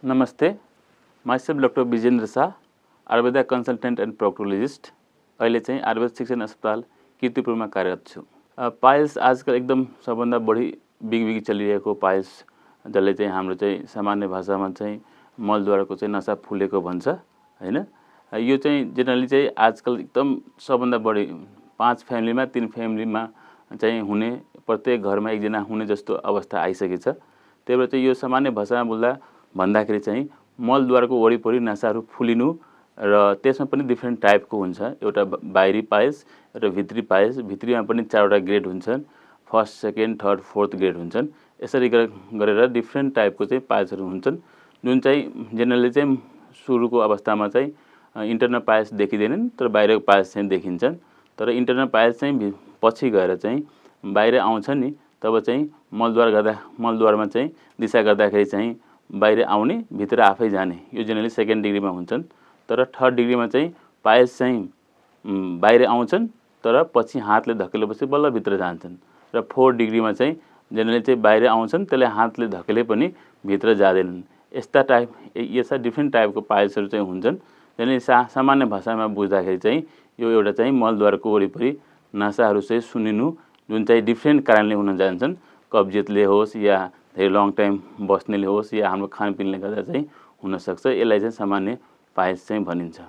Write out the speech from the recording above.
नमस्ते, myself Dr. Vijendra Shah, Ayurveda consultant and proctologist. अहिले चाहिँ आयुर्वेद शिक्षण अस्पताल कीर्तिपुरमा कार्यरत छु। पाइल्स आजकल एकदम सबभन्दा बढी बिगबिगी चलिरहेको पाइल्स, जसले चाहिँ हाम्रो चाहिँ सामान्य भाषामा चाहिँ मलद्वारको चाहिँ नसा फुलेको भन्छ हैन। यो चाहिँ जेनरली चाहिँ आजकल एकदम सबभन्दा बढी 5 फ्यामिलीमा 3 फ्यामिलीमा चाहिँ हुने, प्रत्येक घरमा एकजना हुने जस्तो अवस्था आइसकेछ। त्यही भएर चाहिँ यो सामान्य भाषामा बोल्दा भन्दाखेरि चाहिँ मलद्वारको वरिपरि नसाहरू फुलिनु र त्यसमा पनि डिफ्रेन्ट टाइपको हुन्छ। एउटा बाहिरी पाइल्स, एउटा भित्री पाइल्स, भित्रीमा पनि 4वटा ग्रेड हुन्छन्, first, second, third, fourth grade हुन्छन्। यसरी गरेर डिफ्रेन्ट टाइपको चाहिँ पाइल्सहरू हुन्छन्, जुन चाहिँ जेनरली चाहिँ सुरुको अवस्थामा चाहिँ इन्टर्नल पाइल्स देखिँदैनन्, तर बाहिरको पाइल्स चाहिँ देखिन्छन्। तर इन्टर्नल पाइल्स चाहिँ पछि गएर चाहिँ बाहिर आउँछ नि, तब चाहिँ मलद्वारमा चाहिँ दिशा गर्दाखेरि चाहिँ बाहिर आउने, भित्र आफै जाने, यो जेनरली सेकेन्ड डिग्रीमा हुन्छन्। तर थर्ड डिग्रीमा चाहिँ पाइल्स चाहिँ बाहिर आउँछन्, तर पछि हातले धकेलेपछि बल्ल भित्र जान्छन्। र फोर्थ डिग्रीमा चाहिँ जेनरली चाहिँ बाहिर आउँछन्, त्यसले हातले धकेले पनि भित्र जाँदैनन्। यस्ता डिफ्रेन्ट टाइपको पाइल्सहरू चाहिँ हुन्छन्। जेनरली सामान्य भाषामा बुझ्दाखेरि चाहिँ यो एउटा चाहिँ मलद्वारको वरिपरि नसाहरू चाहिँ सुन्निनु, जुन चाहिँ डिफ्रेन्ट कारणले हुन जान्छन्। कब्जियतले होस् या धेरै लङ टाइम बस्नेले होस् या हाम्रो खानपिनले गर्दा चाहिँ हुनसक्छ। यसलाई चाहिँ सामान्य पाइल्स चाहिँ भनिन्छ।